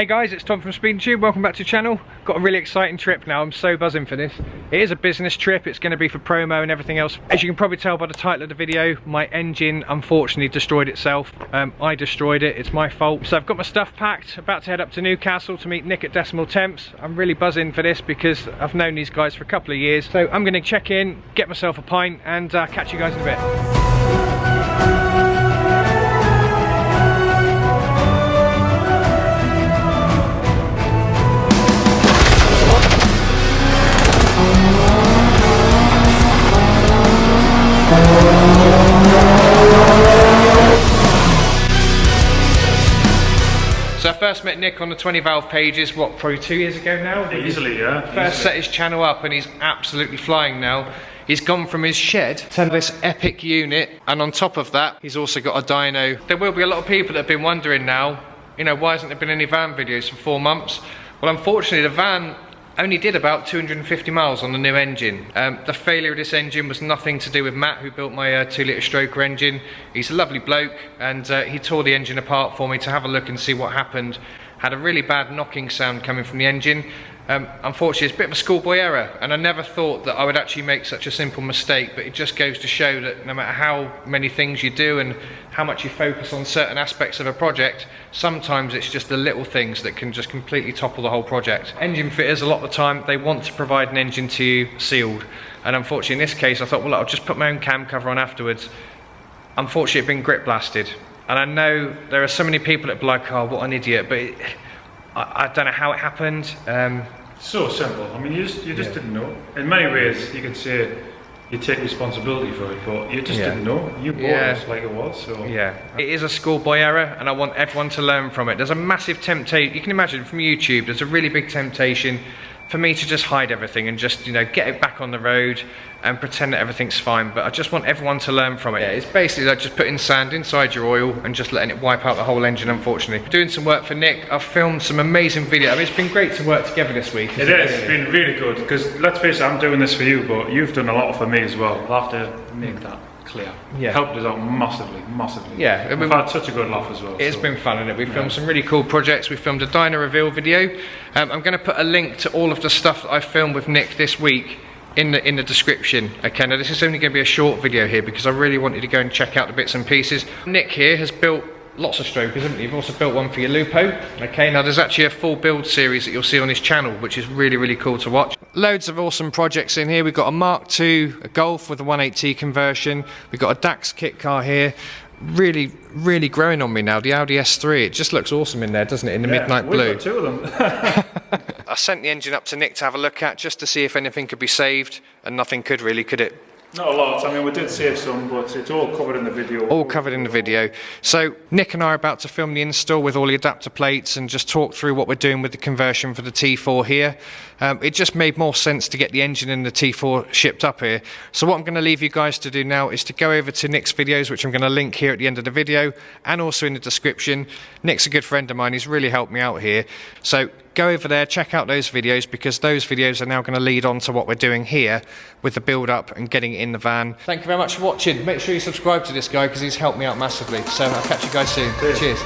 guys, it's Tom from SpeedingTube. Welcome back to the channel. Got a really exciting trip now. I'm so buzzing for this. It is a business trip. It's going to be for promo and everything else. As you can probably tell by the title of the video, my engine unfortunately destroyed itself. I destroyed it. It's my fault. So I've got my stuff packed. About to head up to Newcastle to meet Nick at Decimal Temps. I'm really buzzing for this because I've known these guys for a couple of years. So I'm going to check in, get myself a pint, and catch you guys in a bit. So I first met Nick on the 20 valve pages, what, probably 2 years ago now? Easily, yeah. First set his channel up and he's absolutely flying now. He's gone from his shed to this epic unit, and on top of that, he's also got a dyno. There will be a lot of people that have been wondering now, you know, why hasn't there been any van videos for 4 months? Well, unfortunately, the van only did about 250 miles on the new engine. The failure of this engine was nothing to do with Matt, who built my 2-litre stroker engine. He's a lovely bloke, and he tore the engine apart for me to have a look and see what happened. Had a really bad knocking sound coming from the engine. Unfortunately, it's a bit of a schoolboy error, and I never thought that I would actually make such a simple mistake, but it just goes to show that no matter how many things you do and how much you focus on certain aspects of a project, sometimes it's just the little things that can just completely topple the whole project. Engine fitters, a lot of the time, they want to provide an engine to you sealed, and unfortunately in this case I thought, well, I'll just put my own cam cover on afterwards. Unfortunately, it'd been grip blasted, and I know there are so many people that be like, oh, what an idiot, but I don't know how it happened. So simple. I mean, you just didn't know. In many ways, you could say you take responsibility for it, but you just didn't know. You bought it like it was. So yeah, it is a schoolboy error, and I want everyone to learn from it. There's a massive temptation. You can imagine from YouTube, there's a really big temptation for me to just hide everything and just, you know, get it back on the road and pretend that everything's fine, but I just want everyone to learn from it. Yeah, it's basically like just putting sand inside your oil and just letting it wipe out the whole engine, unfortunately. Doing some work for Nick. I've filmed some amazing videos. I mean, it's been great to work together this week. It is. It's been really good, because let's face it, I'm doing this for you, but you've done a lot for me as well. I'll have to make that clear. Yeah. Helped us out massively, massively. Yeah. We've had such a good laugh as well. It's been fun, isn't it? We've filmed some really cool projects. We filmed a dyno reveal video. I'm going to put a link to all of the stuff that I filmed with Nick this week in the description. Okay, now this is only going to be a short video here because I really wanted to go and check out the bits and pieces. Nick here has built lots of strokers, haven't you? You've also built one for your Lupo. Okay, now there's actually a full build series that you'll see on his channel, which is really, really cool to watch. Loads of awesome projects in here. We've got a Mark II, a Golf with a 180 conversion. We've got a DAX kit car here. Really, really growing on me now. The Audi S3, it just looks awesome in there, doesn't it? In the midnight blue. We've got 2 of them. I sent the engine up to Nick to have a look at, just to see if anything could be saved, and nothing could really, could it? Not a lot. I mean, we did save some, but it's all covered in the video. All covered in the video. So Nick and I are about to film the install with all the adapter plates and just talk through what we're doing with the conversion for the T4 here. It just made more sense to get the engine and the T4 shipped up here. So what I'm going to leave you guys to do now is to go over to Nick's videos, which I'm going to link here at the end of the video and also in the description. Nick's a good friend of mine. He's really helped me out here. So go over there, check out those videos, because those videos are now going to lead on to what we're doing here with the build up and getting it in the van. Thank you very much for watching. Make sure you subscribe to this guy because he's helped me out massively. So I'll catch you guys soon. Cheers.